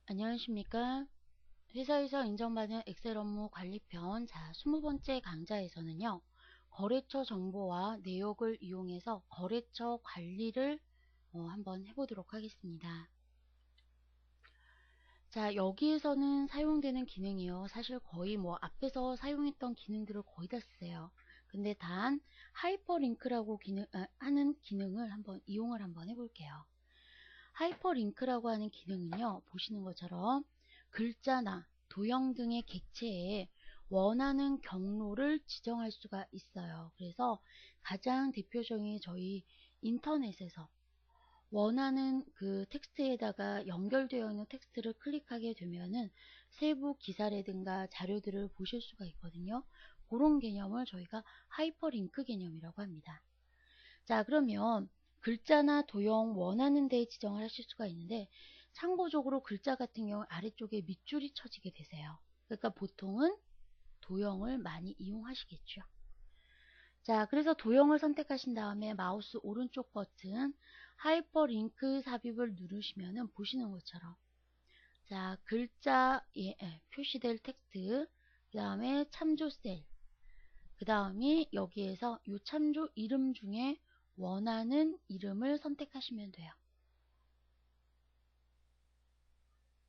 안녕하십니까. 회사에서 인정받은 엑셀 업무 관리편 20번째 강좌에서는요. 거래처 정보와 내역을 이용해서 거래처 관리를 한번 해보도록 하겠습니다. 자, 여기에서는 사용되는 기능이요. 사실 거의 앞에서 사용했던 기능들을 거의 다 쓰세요. 근데 단 하이퍼링크라고 하는 기능을 이용을 한번 해볼게요. 하이퍼링크라고 하는 기능은요. 보시는 것처럼 글자나 도형 등의 객체에 원하는 경로를 지정할 수가 있어요. 그래서 가장 대표적인 저희 인터넷에서 원하는 그 텍스트에다가 연결되어 있는 텍스트를 클릭하게 되면은 세부 기사라든가 자료들을 보실 수가 있거든요. 그런 개념을 저희가 하이퍼링크 개념이라고 합니다. 자, 그러면 글자나 도형 원하는 데에 지정을 하실 수가 있는데 참고적으로 글자 같은 경우 아래쪽에 밑줄이 쳐지게 되세요. 그러니까 보통은 도형을 많이 이용하시겠죠. 자, 그래서 도형을 선택하신 다음에 마우스 오른쪽 버튼 하이퍼링크 삽입을 누르시면은 보시는 것처럼 자, 글자에 표시될 텍스트, 그 다음에 참조 셀, 그 다음이 여기에서 이 참조 이름 중에 원하는 이름을 선택하시면 돼요.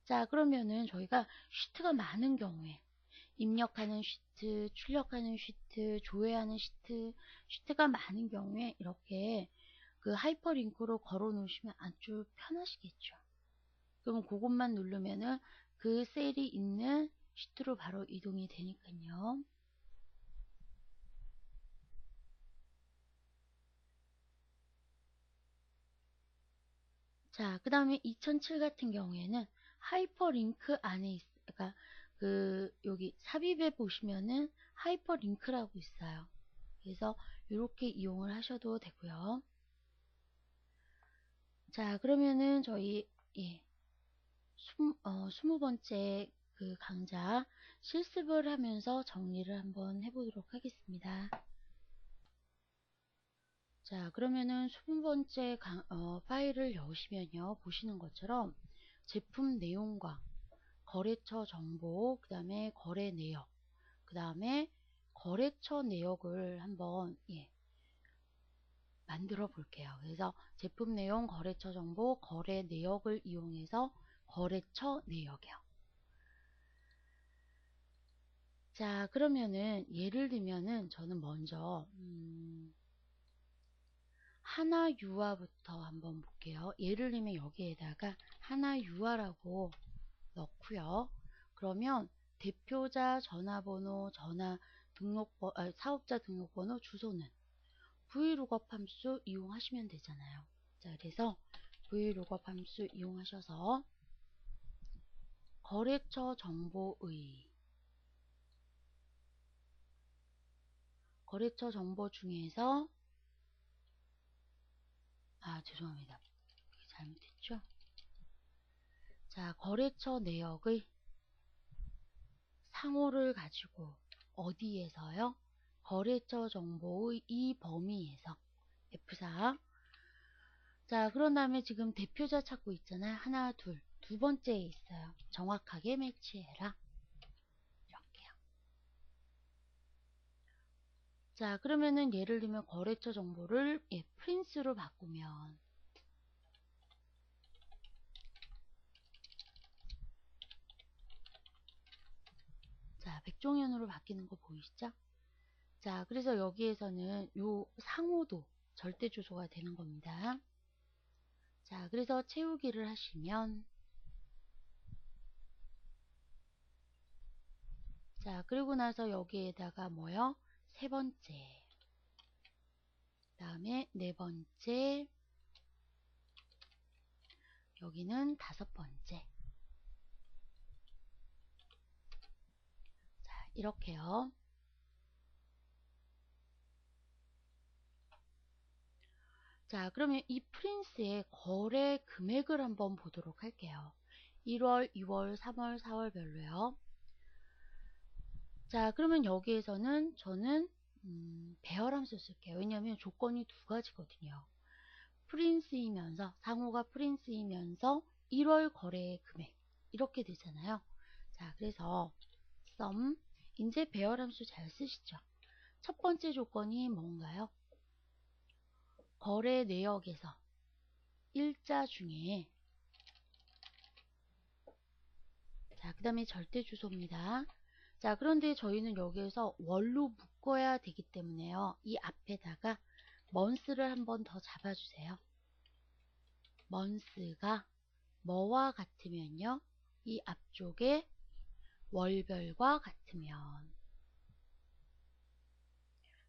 자, 그러면은 저희가 시트가 많은 경우에 입력하는 시트, 출력하는 시트, 조회하는 시트가 많은 경우에 이렇게 그 하이퍼링크로 걸어 놓으시면 아주 편하시겠죠. 그럼 그것만 누르면은 그 셀이 있는 시트로 바로 이동이 되니까요. 자, 그 다음에 2007 같은 경우에는 하이퍼링크 안에 그러니까 여기 삽입에 보시면은 하이퍼링크라고 있어요. 그래서 이렇게 이용을 하셔도 되고요. 자, 그러면은 저희 20번째 그 강좌 실습을 하면서 정리를 한번 해보도록 하겠습니다. 자, 그러면은 20번째 파일을 여시면요. 보시는 것처럼 제품 내용과 거래처 정보, 그 다음에 거래 내역, 그 다음에 거래처 내역을 한번 만들어 볼게요. 그래서 제품 내용, 거래처 정보, 거래 내역을 이용해서 거래처 내역이요. 자, 그러면은 예를 들면은 저는 먼저 하나 유아부터 한번 볼게요. 예를 들면 여기에다가 하나 유아라고 넣고요. 그러면 대표자 전화번호, 사업자 등록번호, 주소는 vlookup 함수 이용하시면 되잖아요. 자, 그래서 vlookup 함수 이용하셔서 거래처 정보 중에서 죄송합니다. 잘못했죠? 자, 거래처 내역의 상호를 가지고 어디에서요? 거래처 정보의 이 범위에서 F4. 자, 그런 다음에 지금 대표자 찾고 있잖아요. 하나, 두 번째에 있어요. 정확하게 매치해라. 이렇게요. 자, 그러면은 예를 들면 거래처 정보를 프린스로 바꾸면 자, 백종현으로 바뀌는 거 보이시죠? 자, 그래서 여기에서는 요 상호도 절대 주소가 되는 겁니다. 자, 그래서 채우기를 하시면 자, 그리고 나서 여기에다가 뭐요? 세 번째, 다음에 네 번째, 여기는 다섯 번째. 자, 이렇게요. 자, 그러면 이 프린스의 거래 금액을 한번 보도록 할게요. 1월, 2월, 3월, 4월 별로요. 자, 그러면 여기에서는 저는 배열함수 쓸게요. 왜냐하면 조건이 두 가지거든요. 프린스이면서 상호가 프린스이면서 1월 거래의 금액, 이렇게 되잖아요. 자, 그래서 sum, 이제 배열함수 잘 쓰시죠. 첫 번째 조건이 뭔가요? 거래 내역에서 일자 중에, 자, 그 다음에 절대 주소입니다. 자, 그런데 저희는 여기에서 월로 묶어야 되기 때문에요. 이 앞에다가 month를 한 번 더 잡아주세요. month가 뭐와 같으면요? 이 앞쪽에 월별과 같으면.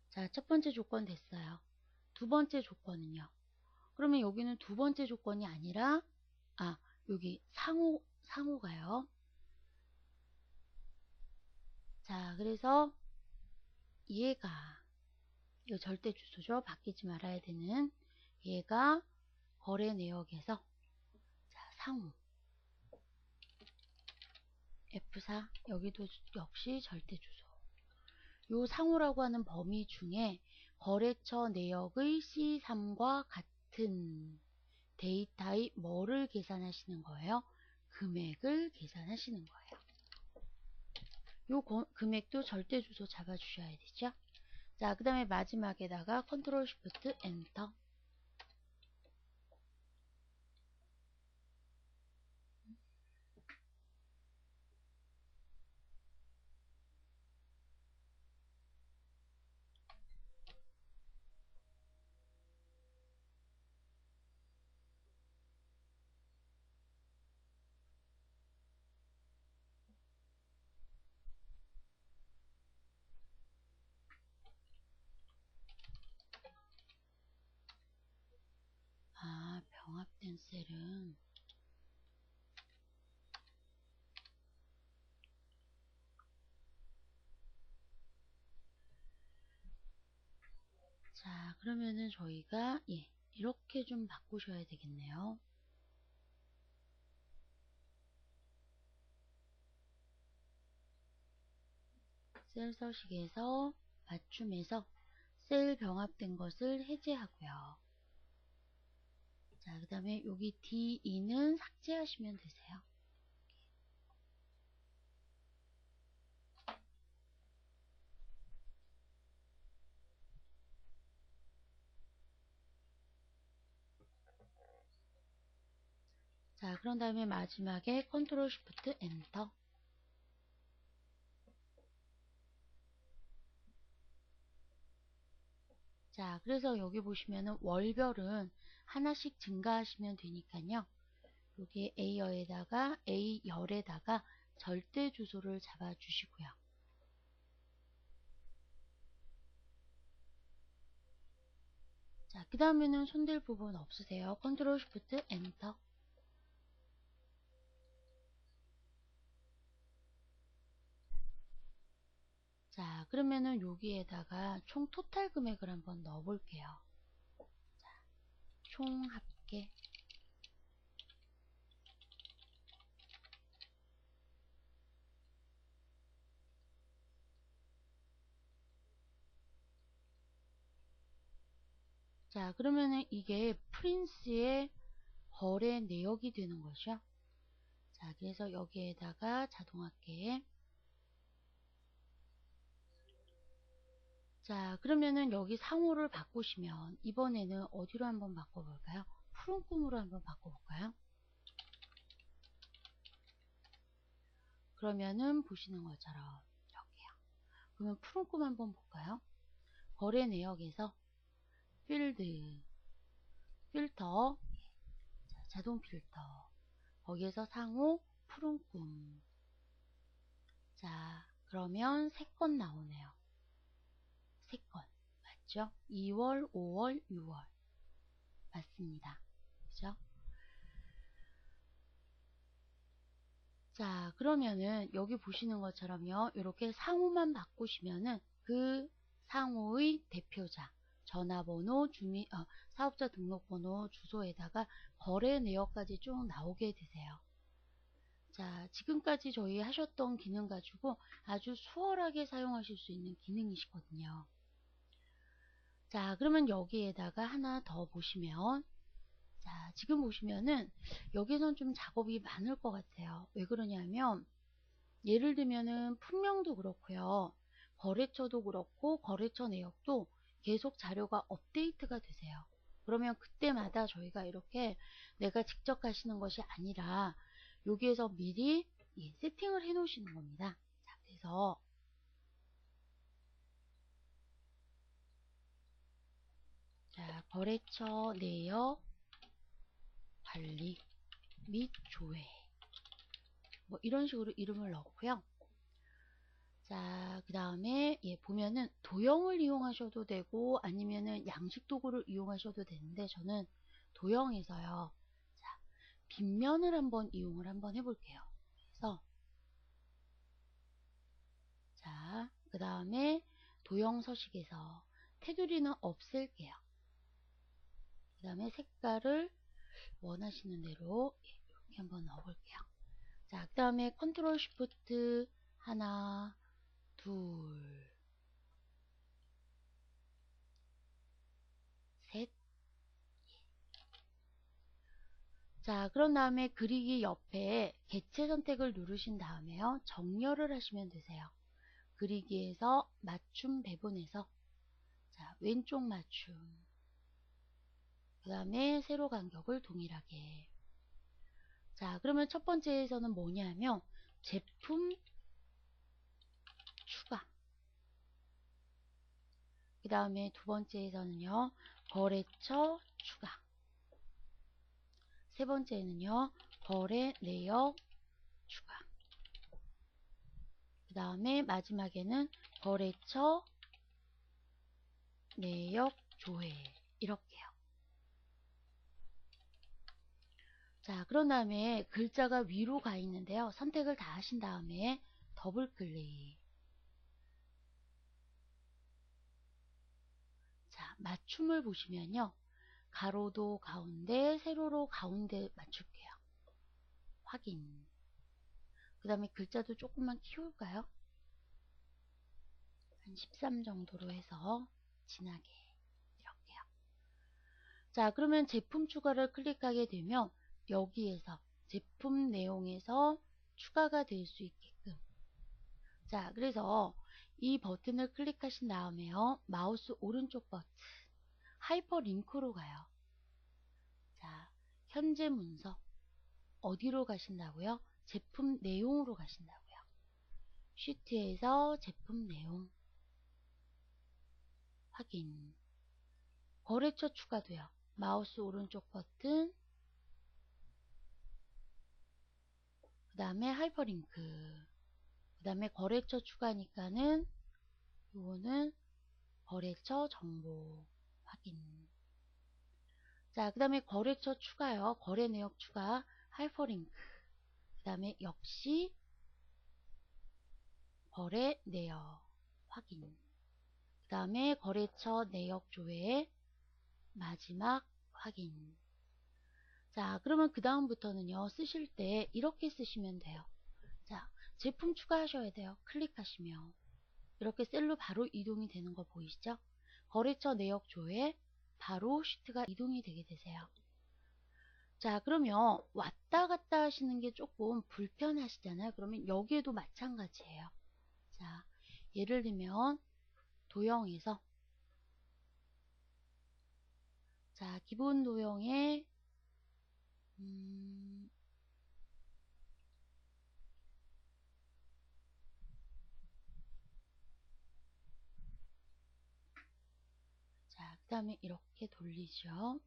자, 첫 번째 조건 됐어요. 두 번째 조건은요? 그러면 여기는 두 번째 조건이 아니라, 여기 상호가요. 자, 그래서 얘가, 이거 절대 주소죠. 바뀌지 말아야 되는. 얘가 거래 내역에서, 자, 상호. F4, 여기도 역시 절대 주소. 요 상호라고 하는 범위 중에 거래처 내역의 C3과 같은 데이터의 뭐를 계산하시는 거예요? 금액을 계산하시는 거예요. 요 금액도 절대 주소 잡아주셔야 되죠. 자, 그 다음에 마지막에다가 컨트롤 쉬프트 엔터. 병합된 셀은 자, 그러면은 저희가 이렇게 좀 바꾸셔야 되겠네요. 셀 서식에서 맞춤에서 셀 병합된 것을 해제하고요. 자, 그 다음에 여기 D2는 삭제하시면 되세요. 자, 그런 다음에 마지막에 컨트롤 쉬프트 엔터. 자, 그래서 여기 보시면은 월별은 하나씩 증가하시면 되니까요. 여기 A열에다가 절대 주소를 잡아 주시고요. 자, 그 다음에는 손댈 부분 없으세요. 컨트롤 쉬프트 엔터. 자, 그러면은 여기에다가 총 토탈 금액을 한번 넣어 볼게요. 자, 총 합계. 자, 그러면은 이게 프린스의 거래 내역이 되는 거죠. 자, 그래서 여기에다가 자동합계. 자, 그러면은 여기 상호를 바꾸시면 이번에는 어디로 한번 바꿔볼까요? 푸른 꿈으로 한번 바꿔볼까요? 그러면은 보시는 것처럼 여기요. 그러면 푸른 꿈 한번 볼까요? 거래 내역에서 필드, 필터, 자, 자동 필터. 거기에서 상호 푸른 꿈. 자, 그러면 3건 나오네요. 3건. 맞죠? 2월, 5월, 6월. 맞습니다. 그죠? 자, 그러면은 여기 보시는 것처럼요. 이렇게 상호만 바꾸시면은 그 상호의 대표자, 전화번호, 사업자 등록번호, 주소에다가 거래 내역까지 쭉 나오게 되세요. 자, 지금까지 저희 하셨던 기능 가지고 아주 수월하게 사용하실 수 있는 기능이시거든요. 자, 그러면 여기에다가 하나 더 보시면, 자, 지금 보시면은 여기선 좀 작업이 많을 것 같아요. 왜 그러냐면 예를 들면은 품명도 그렇고요. 거래처도 그렇고 거래처 내역도 계속 자료가 업데이트가 되세요. 그러면 그때마다 저희가 이렇게 내가 직접 가시는 것이 아니라 여기에서 미리 세팅을 해 놓으시는 겁니다. 자, 그래서 자, 거래처 내역 관리 및 조회 뭐 이런 식으로 이름을 넣고요. 자, 그 다음에 보면은 도형을 이용하셔도 되고 아니면은 양식 도구를 이용하셔도 되는데 저는 도형에서요. 자, 빗면을 한번 이용을 한번 해볼게요. 그래서 자, 그 다음에 도형 서식에서 테두리는 없앨게요. 그 다음에 색깔을 원하시는 대로 이렇게 한번 넣어볼게요. 자, 그 다음에 컨트롤 쉬프트 하나, 둘, 셋. 자, 그런 다음에 그리기 옆에 개체 선택을 누르신 다음에요. 정렬을 하시면 되세요. 그리기에서 맞춤 배분에서 자, 왼쪽 맞춤. 그 다음에 세로 간격을 동일하게. 자, 그러면 첫 번째에서는 뭐냐면 제품 추가. 그 다음에 두 번째에서는요. 거래처 추가. 세 번째는요. 거래 내역 추가. 그 다음에 마지막에는 거래처 내역 조회. 이렇게요. 자, 그런 다음에 글자가 위로 가 있는데요. 선택을 다 하신 다음에 더블 클릭. 자, 맞춤을 보시면요. 가로도 가운데, 세로로 가운데 맞출게요. 확인. 그 다음에 글자도 조금만 키울까요? 한 13 정도로 해서 진하게 이렇게요. 자, 그러면 제품 추가를 클릭하게 되면 여기에서 제품 내용에서 추가가 될 수 있게끔 자, 그래서 이 버튼을 클릭하신 다음에요. 마우스 오른쪽 버튼 하이퍼링크로 가요. 자, 현재 문서 어디로 가신다고요? 제품 내용으로 가신다고요. 시트에서 제품 내용 확인. 거래처 추가돼요. 마우스 오른쪽 버튼 그 다음에 하이퍼링크 그 다음에 거래처 추가니까는 요거는 거래처 정보 확인. 자, 그 다음에 거래처 추가요. 거래 내역 추가 하이퍼링크 그 다음에 역시 거래 내역 확인. 그 다음에 거래처 내역 조회 마지막 확인. 자, 그러면 그 다음부터는요. 쓰실 때 이렇게 쓰시면 돼요. 자, 제품 추가하셔야 돼요. 클릭하시면 이렇게 셀로 바로 이동이 되는 거 보이시죠? 거래처 내역 조회 바로 시트가 이동이 되게 되세요. 자, 그러면 왔다 갔다 하시는 게 조금 불편하시잖아요. 그러면 여기에도 마찬가지예요. 자, 예를 들면 도형에서 자, 기본 도형에 자, 그 다음에 이렇게 돌리죠.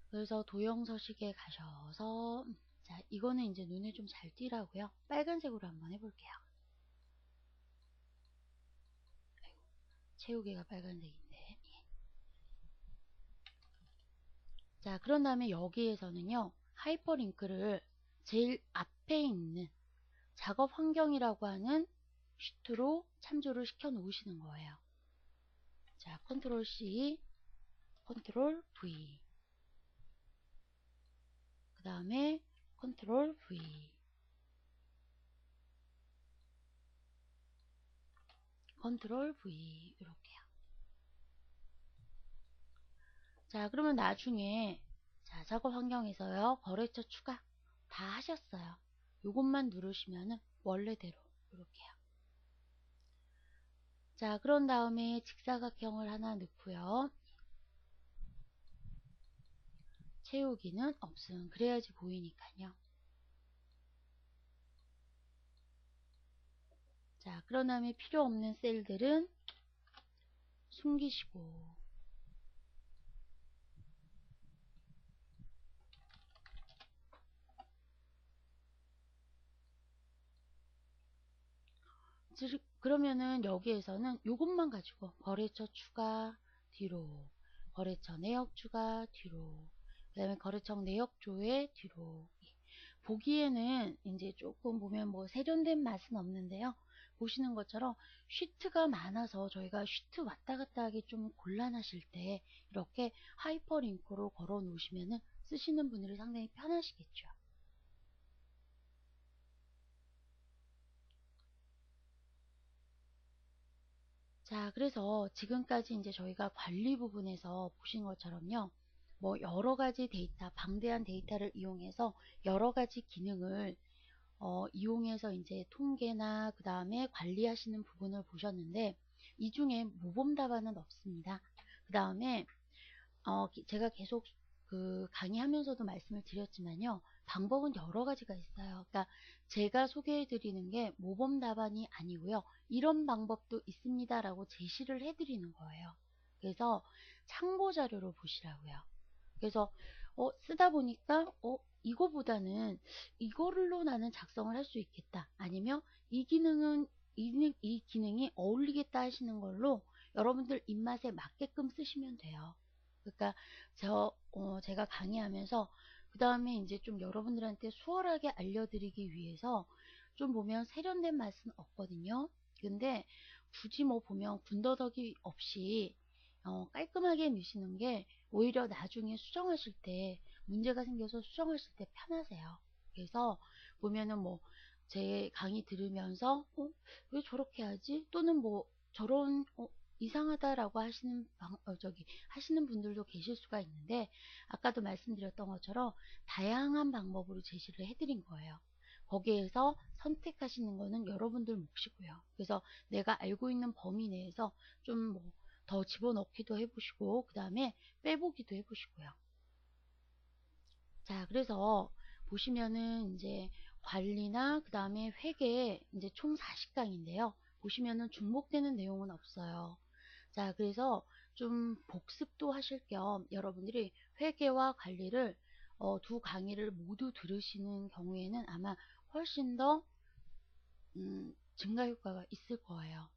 그래서 도형 서식에 가셔서 자, 이거는 이제 눈에 좀 잘 띄라고요. 빨간색으로 한번 해볼게요. 아이고, 채우기가 빨간색인데. 예. 자, 그런 다음에 여기에서는요. 하이퍼링크를 제일 앞에 있는 작업 환경이라고 하는 시트로 참조를 시켜 놓으시는 거예요. 자, 컨트롤 C, 컨트롤 V. 그 다음에 컨트롤 V. 컨트롤 V 이렇게요. 자, 그러면 나중에 자, 작업 환경에서요. 거래처 추가 다 하셨어요. 요것만 누르시면은 원래대로 이렇게요. 자, 그런 다음에 직사각형을 하나 넣고요. 채우기는 없음. 그래야지 보이니까요. 자, 그런 다음에 필요 없는 셀들은 숨기시고. 그러면은 여기에서는 요것만 가지고 거래처 추가 뒤로, 거래처 내역 추가 뒤로, 그 다음에 거래처 내역 조회 뒤로. 보기에는 이제 조금 보면 뭐 세련된 맛은 없는데요. 보시는 것처럼 쉬트가 많아서 저희가 쉬트 왔다 갔다 하기 좀 곤란하실 때 이렇게 하이퍼링크로 걸어 놓으시면은 쓰시는 분들이 상당히 편하시겠죠. 자, 그래서 지금까지 이제 저희가 관리 부분에서 보신 것처럼요. 뭐 여러 가지 데이터, 방대한 데이터를 이용해서 여러 가지 기능을 이용해서 이제 통계나 그 다음에 관리하시는 부분을 보셨는데 이 중에 모범 답안은 없습니다. 그 다음에 제가 계속 그 강의하면서도 말씀을 드렸지만요. 방법은 여러 가지가 있어요. 그러니까 제가 소개해 드리는 게 모범 답안이 아니고요. 이런 방법도 있습니다라고 제시를 해 드리는 거예요. 그래서 참고 자료로 보시라고요. 그래서 쓰다 보니까 이거보다는 이거로 나는 작성을 할 수 있겠다. 아니면 이 기능은 이 기능이 어울리겠다 하시는 걸로 여러분들 입맛에 맞게끔 쓰시면 돼요. 그러니까 제가 강의하면서 그 다음에 이제 좀 여러분들한테 수월하게 알려드리기 위해서 좀 보면 세련된 맛은 없거든요. 근데 굳이 뭐 보면 군더더기 없이 깔끔하게 넣으시는 게 오히려 나중에 수정하실 때 문제가 생겨서 수정하실 때 편하세요. 그래서 보면은 뭐 제 강의 들으면서 왜 저렇게 하지? 또는 뭐 저런 이상하다라고 하시는 하시는 분들도 계실 수가 있는데 아까도 말씀드렸던 것처럼 다양한 방법으로 제시를 해드린 거예요. 거기에서 선택하시는 거는 여러분들 몫이고요. 그래서 내가 알고 있는 범위 내에서 좀 뭐 더 집어넣기도 해보시고 그 다음에 빼보기도 해보시고요. 자, 그래서 보시면은 이제 관리나 그 다음에 회계 이제 총 40강인데요. 보시면은 중복되는 내용은 없어요. 자, 그래서 좀 복습도 하실 겸 여러분들이 회계와 관리를 두 강의를 모두 들으시는 경우에는 아마 훨씬 더 증가 효과가 있을 거예요.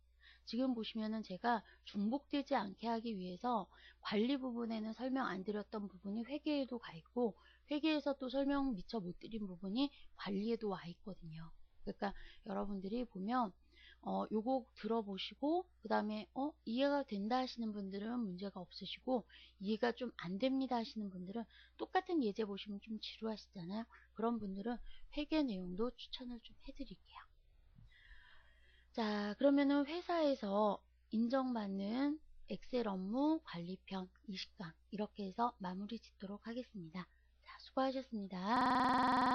지금 보시면은 제가 중복되지 않게 하기 위해서 관리 부분에는 설명 안 드렸던 부분이 회계에도 가 있고 회계에서 또 설명 미처 못 드린 부분이 관리에도 와 있거든요. 그러니까 여러분들이 보면 요거 들어보시고 그 다음에 이해가 된다 하시는 분들은 문제가 없으시고 이해가 좀 안 됩니다 하시는 분들은 똑같은 예제 보시면 좀 지루하시잖아요. 그런 분들은 회계 내용도 추천을 좀 해드릴게요. 자, 그러면은 회사에서 인정받는 엑셀 업무 관리편 20강 이렇게 해서 마무리 짓도록 하겠습니다. 자, 수고하셨습니다.